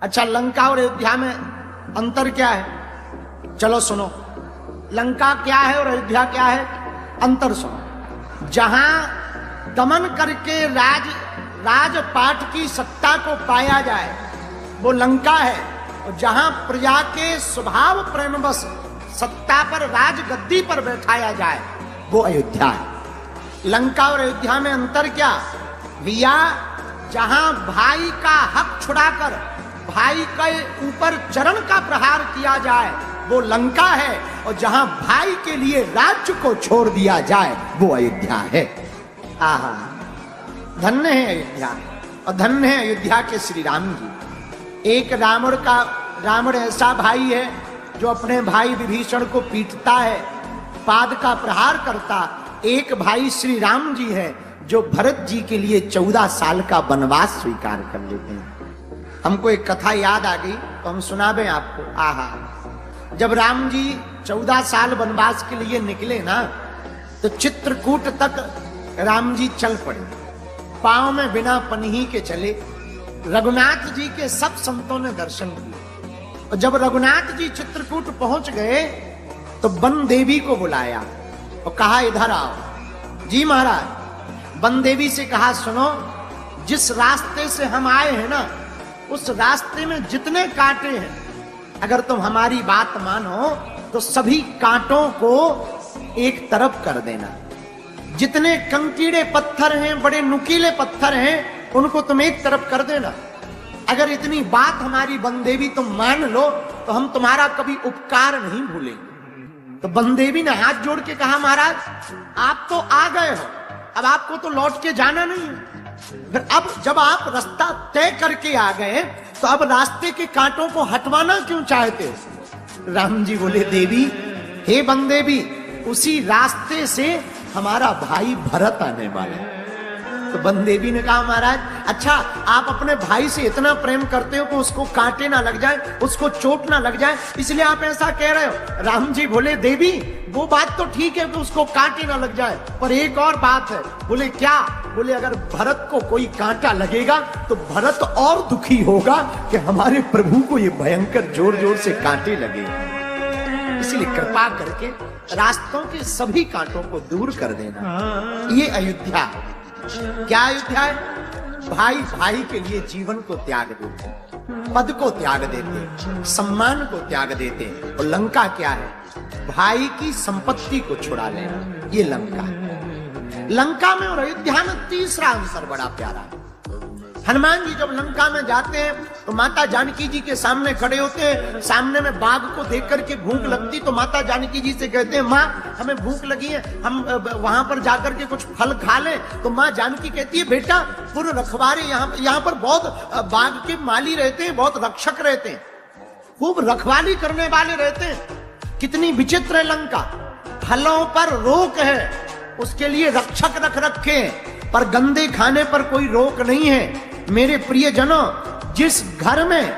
अच्छा, लंका और अयोध्या में अंतर क्या है? चलो सुनो, लंका क्या है और अयोध्या क्या है, अंतर सुनो। जहां दमन करके राजपाट की सत्ता को पाया जाए वो लंका है, और जहां प्रजा के स्वभाव प्रेमवश सत्ता पर राजगद्दी पर बैठाया जाए वो अयोध्या है। लंका और अयोध्या में अंतर क्या भैया? जहां भाई का हक छुड़ाकर भाई के ऊपर चरण का प्रहार किया जाए वो लंका है, और जहां भाई के लिए राज्य को छोड़ दिया जाए वो अयोध्या है। आहा, धन्य है अयोध्या, और धन्य है अयोध्या के श्री राम जी। एक रावण ऐसा भाई है जो अपने भाई विभीषण को पीटता है, पाद का प्रहार करता। एक भाई श्री राम जी है जो भरत जी के लिए 14 साल का वनवास स्वीकार कर लेते हैं। हमको एक कथा याद आ गई तो हम सुनाबे आपको। आहा, जब राम जी 14 साल वनवास के लिए निकले ना, तो चित्रकूट तक राम जी चल पड़े, पांव में बिना पन्ही के चले। रघुनाथ जी के सब संतों ने दर्शन किए, और जब रघुनाथ जी चित्रकूट पहुंच गए तो वन देवी को बुलाया और कहा इधर आओ। जी महाराज, वन देवी से कहा सुनो, जिस रास्ते से हम आए हैं ना, उस रास्ते में जितने कांटे हैं, अगर तुम हमारी बात मानो तो सभी कांटों को एक तरफ कर देना। जितने कंकीड़े पत्थर हैं, बड़े नुकीले पत्थर हैं, उनको तुम एक तरफ कर देना। अगर इतनी बात हमारी बनदेवी तुम मान लो तो हम तुम्हारा कभी उपकार नहीं भूलेंगे। तो बनदेवी ने हाथ जोड़ के कहा महाराज, आप तो आ गए हो, अब आपको तो लौट के जाना नहीं है। फिर अब जब आप रास्ता तय करके आ गए तो अब रास्ते के कांटों को हटवाना क्यों चाहते हो? राम जी बोले, देवी, हे बनदेवी, उसी रास्ते से हमारा भाई भरत आने वाला है। तो बनदेवी ने कहा महाराज, अच्छा आप अपने भाई से इतना प्रेम करते हो कि उसको कांटे ना लग जाए, उसको चोट ना लग जाए, इसलिए आप ऐसा कह रहे हो। राम जी बोले, देवी वो बात तो ठीक है कि उसको कांटे ना लग जाए, पर एक और बात है। बोले क्या? बोले अगर भरत को कोई कांटा लगेगा तो भरत और दुखी होगा कि हमारे प्रभु को ये भयंकर जोर जोर से कांटे लगे। इसलिए कृपा करके रास्तों के सभी कांटों को दूर कर देना। ये अयोध्या। क्या अयोध्या है? भाई भाई के लिए जीवन को त्याग देते, पद को त्याग देते, सम्मान को त्याग देते। और लंका क्या है? भाई की संपत्ति को छुड़ा लेना। ये लंका है। लंका में और अयोध्या में तीसरा अंतर बड़ा प्यारा है। हनुमान जी जब लंका में जाते हैं तो माता जानकी जी के सामने खड़े होते हैं। सामने में बाघ को देख करके भूख लगती तो माता जानकी जी से कहते हैं, माँ हमें भूख लगी है, हम वहां पर जाकर के कुछ फल खा लें। तो माँ जानकी कहती है, बेटा पूरे रखवारे यहाँ पर बहुत बाघ के माली रहते हैं, बहुत रक्षक रहते हैं, खूब रखवाली करने वाले रहते हैं। कितनी विचित्र है लंका। फलों पर रोक है, उसके लिए रक्षक रख रखे हैं, पर गंदे खाने पर कोई रोक नहीं है। मेरे प्रियजनों, जिस घर में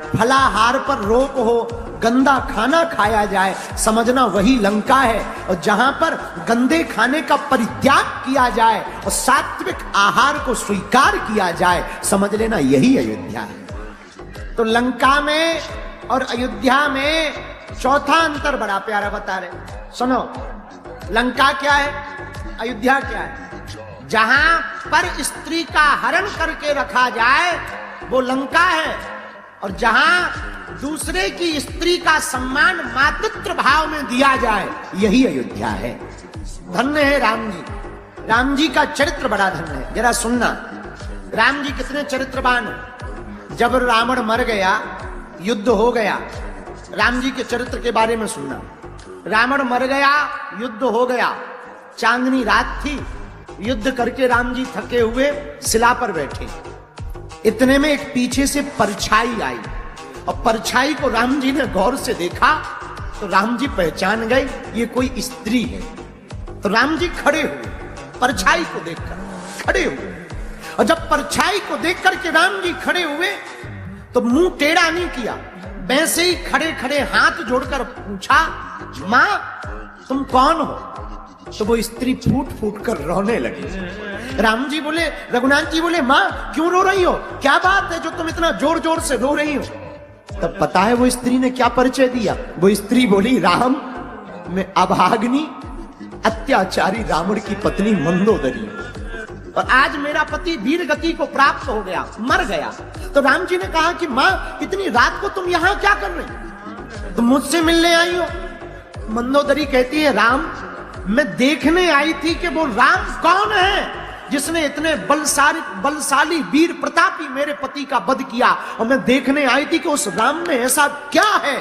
फलाहार पर रोक हो, गंदा खाना खाया जाए, समझना वही लंका है। और जहां पर गंदे खाने का परित्याग किया जाए और सात्विक आहार को स्वीकार किया जाए, समझ लेना यही अयोध्या है। तो लंका में और अयोध्या में चौथा अंतर बड़ा प्यारा बता रहे। सुनो, लंका क्या है, अयोध्या क्या है? जहां पर स्त्री का हरण करके रखा जाए वो लंका है, और जहां दूसरे की स्त्री का सम्मान मातृत्व भाव में दिया जाए यही अयोध्या है। धन्य है राम जी। राम जी का चरित्र बड़ा धन्य है। जरा सुनना, राम जी कितने चरित्रवान है। जब रावण मर गया, युद्ध हो गया, राम जी के चरित्र के बारे में सुनना। रावण मर गया, युद्ध हो गया, चांदनी रात थी, युद्ध करके राम जी थके हुए शिला पर बैठे। इतने में एक पीछे से परछाई आई, और परछाई को राम जी ने गौर से देखा तो राम जी पहचान गए ये कोई स्त्री है। तो राम जी खड़े हुए, परछाई को देखकर खड़े हुए। और जब परछाई को देख करके राम जी खड़े हुए तो मुंह टेढ़ा नहीं किया, वैसे ही खड़े खड़े हाथ जोड़कर पूछा, मां तुम कौन हो? तो वो स्त्री फूट फूट कर रोने लगी। राम जी बोले, रघुनाथ जी बोले, मां क्यों रो रही हो, क्या बात है जो तुम इतना जोर जोर से रो रही हो। तब पता है वो स्त्री ने क्या परिचय दिया। वो स्त्री बोली, राम मैं अभाग्नि अत्याचारी रावण की पत्नी मंदोदरी, और आज मेरा पति वीर गति को प्राप्त हो गया, मर गया। तो राम जी ने कहा कि मां इतनी रात को तुम यहां क्या कर रही, तुम मुझसे मिलने आई हो। मंदोदरी कहती है, राम मैं देखने आई थी कि वो राम कौन है जिसने इतने बलशाली वीर प्रतापी मेरे पति का वध किया, और मैं देखने आई थी कि उस राम में ऐसा क्या है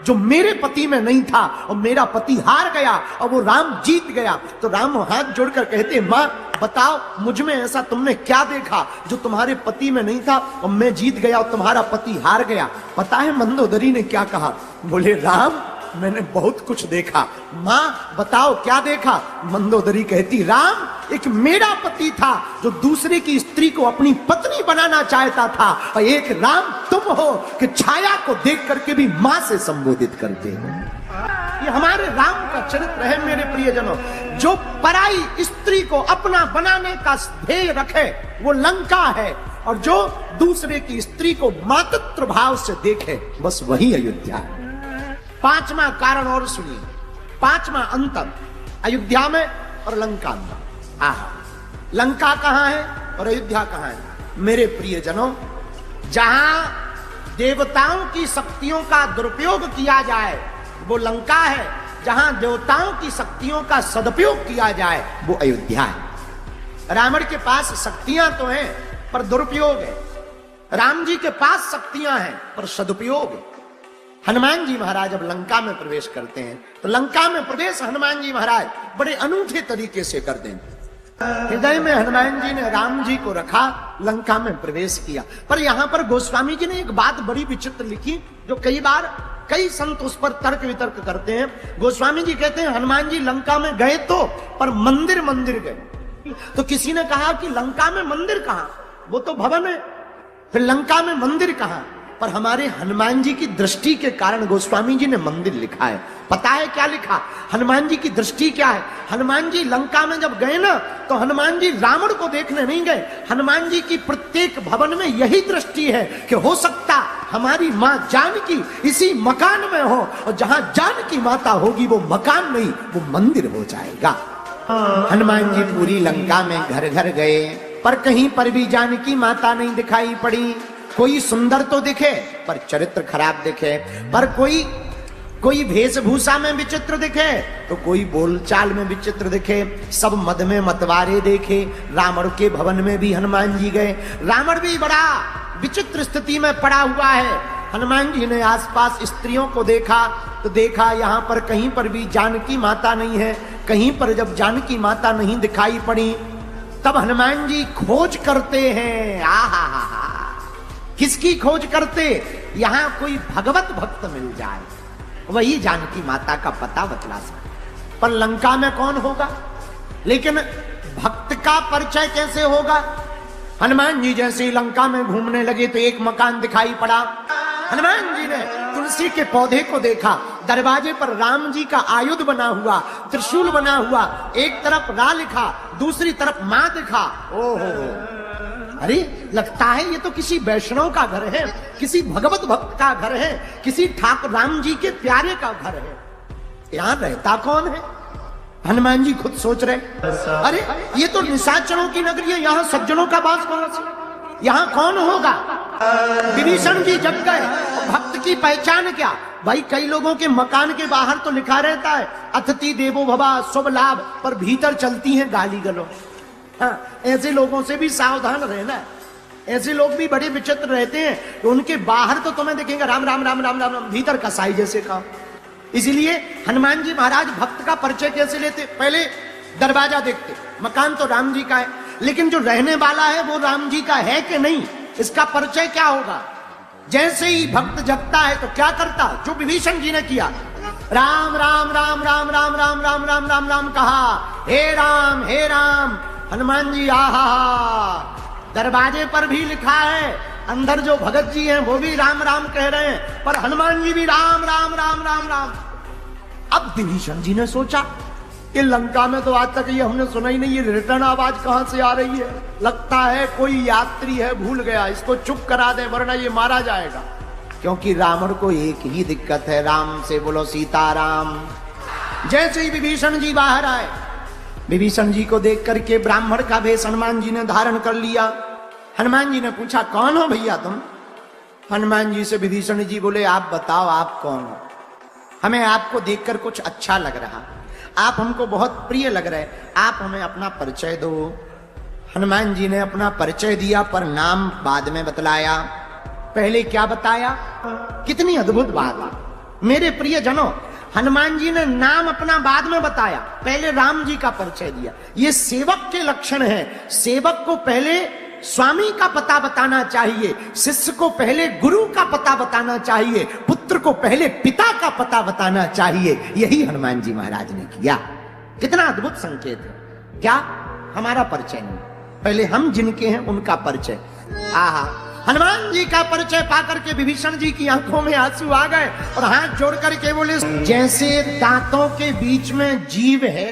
जो मेरे पति में नहीं था, और मेरा पति हार गया और वो राम जीत गया। तो राम हाथ जोड़कर कहते, मां बताओ मुझ में ऐसा तुमने क्या देखा जो तुम्हारे पति में नहीं था, और मैं जीत गया और तुम्हारा पति हार गया। पता है मंदोदरी ने क्या कहा, बोले, राम मैंने बहुत कुछ देखा। मां बताओ क्या देखा। मंदोदरी कहती, राम एक मेरा पति था जो दूसरे की स्त्री को अपनी पत्नी बनाना चाहता था, और एक राम तुम हो कि छाया को देख करके भी मां से संबोधित करते हो। ये हमारे राम का चरित्र है मेरे प्रियजनों। जो पराई स्त्री को अपना बनाने का ध्येय रखे वो लंका है, और जो दूसरे की स्त्री को मातृत्व भाव से देखे बस वही अयोध्या है। पांचवा कारण और सुनिए, पांचवा अंतर अयोध्या में और लंका में। लंका कहां है और अयोध्या कहां है मेरे प्रियजनों। जहां देवताओं की शक्तियों का दुरुपयोग किया जाए वो लंका है, जहां देवताओं की शक्तियों का सदुपयोग किया जाए वो अयोध्या है। रावण के पास शक्तियां तो हैं पर दुरुपयोग है, राम जी के पास शक्तियां हैं पर सदुपयोग है। हनुमान जी महाराज जब लंका में प्रवेश करते हैं तो लंका में प्रवेश हनुमान जी महाराज बड़े अनूठे तरीके से कर देंगे। हृदय में हनुमान जी ने राम जी को रखा, लंका में प्रवेश किया। पर यहां पर गोस्वामी जी ने एक बात बड़ी विचित्र लिखी जो कई बार कई संत उस पर तर्क वितर्क करते हैं। गोस्वामी जी कहते हैं हनुमान जी लंका में गए तो पर मंदिर गए। तो किसी ने कहा कि लंका में मंदिर कहां, वो तो भवन है, फिर लंका में मंदिर कहां। पर हमारे हनुमान जी की दृष्टि के कारण गोस्वामी जी ने मंदिर लिखा है। पता है क्या लिखा, हनुमान जी की दृष्टि क्या है। हनुमान जी लंका में जब गए ना तो हनुमान जी रावण को देखने नहीं गए। हनुमान जी की प्रत्येक भवन में यही दृष्टि है कि हो सकता हमारी मां जानकी इसी मकान में हो, और जहां जानकी माता होगी वो मकान नहीं वो मंदिर हो जाएगा। हनुमान जी पूरी लंका में घर घर गए पर कहीं पर भी जानकी माता नहीं दिखाई पड़ी। कोई सुंदर तो दिखे पर चरित्र खराब दिखे, पर कोई वेशभूषा में विचित्र दिखे तो कोई बोलचाल में विचित्र दिखे। सब मद में मतवारे देखे। रावण के भवन में भी हनुमान जी गए, रावण भी बड़ा विचित्र स्थिति में पड़ा हुआ है। हनुमान जी ने आसपास स्त्रियों को देखा तो देखा यहाँ पर कहीं पर भी जानकी माता नहीं है। कहीं पर जब जानकी माता नहीं दिखाई पड़ी तब हनुमान जी खोज करते हैं। आहा, किसकी खोज करते, यहां कोई भगवत भक्त मिल जाए वही जानकी माता का पता बतला सकते। पर लंका में कौन होगा, लेकिन भक्त का परिचय कैसे होगा। हनुमान जी जैसे ही लंका में घूमने लगे तो एक मकान दिखाई पड़ा। हनुमान जी ने तुलसी के पौधे को देखा, दरवाजे पर राम जी का आयुध बना हुआ, त्रिशूल बना हुआ, एक तरफ रा लिखा, दूसरी तरफ मां दिखा। ओहो, अरे लगता है ये तो किसी वैष्णव का घर है, किसी भगवत भक्त का घर है, किसी ठाकुर राम जी के प्यारे का घर है। यहां रहता कौन है। हनुमान जी खुद सोच रहे, अरे ये तो निशाचरों की नगरी है, यहाँ सज्जनों का वास कौन सा, यहाँ कौन होगा। विभीषण जी जग गए, भक्त की पहचान क्या भाई। कई लोगों के मकान के बाहर तो लिखा रहता है अतिथि देवो भव शुभ लाभ, पर भीतर चलती हैं गाली गलो। हाँ, ऐसे लोगों से भी सावधान रहना। ऐसे लोग भी बड़े विचित्र रहते हैं तो उनके बाहर तो तुम्हें देखेंगे राम राम राम राम राम, भीतर कसाई जैसे काम। इसीलिए हनुमान जी महाराज भक्त का परिचय कैसे लेते, पहले दरवाजा देखते, मकान तो राम जी का है लेकिन जो रहने वाला है वो राम जी का है कि नहीं, इसका परिचय क्या होगा। जैसे ही भक्त जगता है तो क्या करता, जो विभीषण जी ने किया, राम राम राम राम राम राम राम राम राम राम कहा, हे राम। हनुमान जी आहा, दरवाजे पर भी लिखा है, अंदर जो भगत जी हैं वो भी राम राम कह रहे हैं, पर हनुमान जी भी राम राम राम राम राम। अब विभीषण जी ने सोचा कि लंका में तो आज तक ये हमने सुना ही नहीं, ये रिटर्न आवाज कहां से आ रही है? लगता है कोई यात्री है, भूल गया, इसको चुप करा दे वरना ये मारा जाएगा। क्योंकि रावण को एक ही दिक्कत है, राम से बोलो सीताराम। जैसे ही विभीषण जी बाहर आए, विभीषण जी को देख करके ब्राह्मण का भेष हनुमान जी ने धारण कर लिया। हनुमान जी ने पूछा कौन हो भैया तुम? हनुमान जी से विभीषण जी बोले आप बताओ आप कौन हो? हमें आपको देखकर कुछ अच्छा लग रहा, आप हमको बहुत प्रिय लग रहे, आप हमें अपना परिचय दो। हनुमान जी ने अपना परिचय दिया पर नाम बाद में बतलाया। पहले क्या बताया? कितनी अद्भुत बात मेरे प्रिय जनों, हनुमान जी ने नाम अपना बाद में बताया, पहले राम जी का परिचय दिया। ये सेवक के लक्षण है। सेवक को पहले स्वामी का पता बताना चाहिए, शिष्य को पहले गुरु का पता बताना चाहिए, पुत्र को पहले पिता का पता बताना चाहिए। यही हनुमान जी महाराज ने किया। कितना अद्भुत संकेत है। क्या? हमारा परिचय नहीं, पहले हम जिनके हैं उनका परिचय। आहा, हनुमान जी का परिचय पाकर के विभीषण जी की आंखों में आंसू आ गए और हाथ जोड़ करके बोले जैसे दांतों के बीच में जीभ है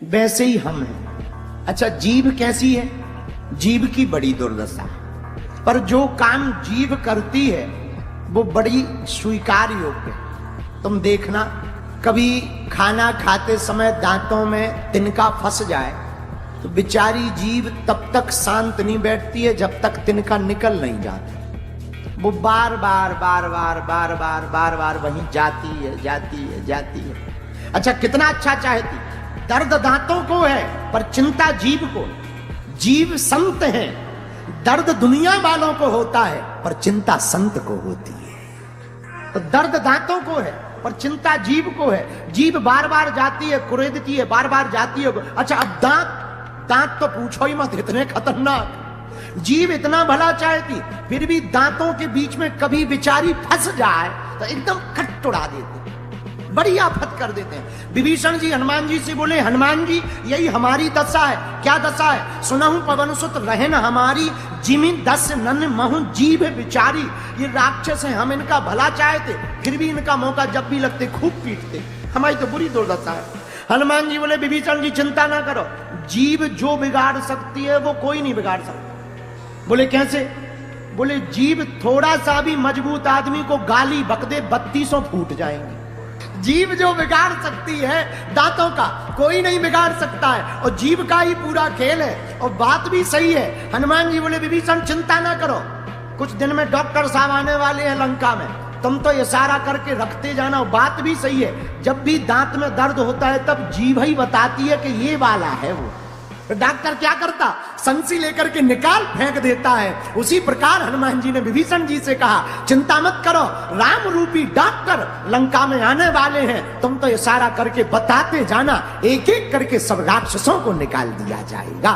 वैसे ही हम हैं। अच्छा, जीभ कैसी है? जीभ की बड़ी दुर्दशा, पर जो काम जीभ करती है वो बड़ी स्वीकार योग्य है। तुम देखना, कभी खाना खाते समय दांतों में तिनका फंस जाए तो बेचारी जीभ तब तक शांत नहीं बैठती है जब तक तिनका निकल नहीं जाता। वो बार बार बार बार बार बार बार बार वहीं जाती है जाती है जाती है। अच्छा, कितना अच्छा चाहती, दर्द दांतों को है पर चिंता जीभ को। जीव संत है, दर्द दुनिया वालों को होता है पर चिंता संत को होती है। तो दर्द दांतों को है पर चिंता जीभ को है। जीभ बार बार जाती है, कुरेदती है, बार बार जाती है। अच्छा, अब दांत तो पूछो ही मत, इतने खतरनाक। जीभ इतना भला चाहती, फिर भी दांतों के बीच में कभी बेचारी फंस जाए तो एकदम कट उड़ा देती, बड़ी आफत कर देते हैं। विभीषण जी हनुमान जी से बोले हनुमान जी यही हमारी दशा है। क्या दशा है? सुनहु पवन सुत रहन हमारी, जिमि दस नन महु जीभ बिचारी। ये राक्षस हैं, हम इनका भला चाहते फिर भी इनका मौका जब भी लगते खूब पीटते। हमारी तो बुरी दुर्दशा है। हनुमान जी बोले विभीषण जी चिंता ना करो, जीभ जो बिगाड़ सकती है वो कोई नहीं बिगाड़ सकता। बोले कैसे? बोले जीभ थोड़ा सा भी मजबूत आदमी को गाली बक दे 3200 फूट जाएंगे। जीभ जो बिगाड़ सकती है दांतों का कोई नहीं बिगाड़ सकता है, और जीभ का ही पूरा खेल है। और बात भी सही है। हनुमान जी बोले विभीषण चिंता ना करो, कुछ दिन में डॉक्टर साहब आने वाले हैं लंका में, तुम तो इशारा करके रखते जाना। बात भी सही है, जब भी दांत में दर्द होता है तब जीभ ही बताती है कि ये वाला है वो। तो डॉक्टर क्या करता? संसी लेकर के निकाल फेंक देता है। उसी प्रकार हनुमान जी ने विभीषण जी से कहा चिंता मत करो, राम रूपी डॉक्टर लंका में आने वाले हैं, तुम तो इशारा करके बताते जाना, एक एक करके सब राक्षसों को निकाल दिया जाएगा।